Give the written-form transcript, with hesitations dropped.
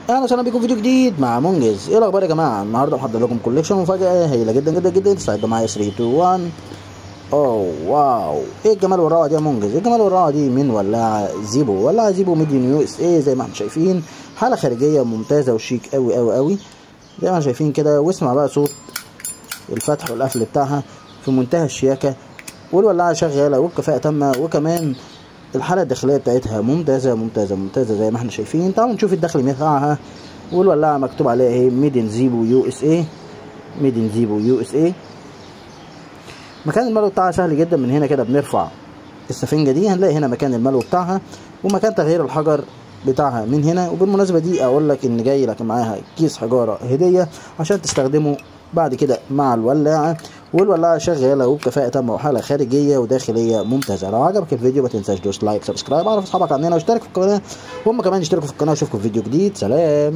اهلا وسهلا بكم في فيديو جديد مع منجز. ايه الاخبار يا جماعه؟ النهارده محضر لكم كوليكشن مفاجاه هايله جدا جدا جدا. استعدوا معايا 3 2 1. اوه واو، ايه الجمال والروعه دي يا منجز؟ ايه الجمال والروعه دي؟ من ولاعه زيبو، ولاعه زيبو ميديون يو اس اي. زي ما احنا شايفين حاله خارجيه ممتازه وشيك قوي قوي قوي زي ما احنا شايفين كده. واسمع بقى صوت الفتح والقفل بتاعها في منتهى الشياكه، والولاعه شغاله وبكفاءه تامه، وكمان الحاله الداخليه بتاعتها ممتازه ممتازه ممتازه زي ما احنا شايفين. تعالوا نشوف الداخل بتاعها. والولاعه مكتوب عليها اهي ميد ان زيبو يو اس اي، ميد ان زيبو يو اس اي. مكان الملو بتاعها سهل جدا. من هنا كده بنرفع السفنجه دي، هنلاقي هنا مكان الملو بتاعها ومكان تغيير الحجر بتاعها من هنا. وبالمناسبه دي اقول لك ان جاي لك معاها كيس حجاره هديه عشان تستخدمه بعد كده مع الولاعه. والولاعه شغاله وبكفاءه تامه وحاله خارجيه وداخليه ممتازه. لو عجبك الفيديو ما تنساش دوس لايك، سبسكرايب، اعرف اصحابك عننا واشترك في القناه، وهم كمان يشتركوا في القناه. واشوفكم في فيديو جديد. سلام.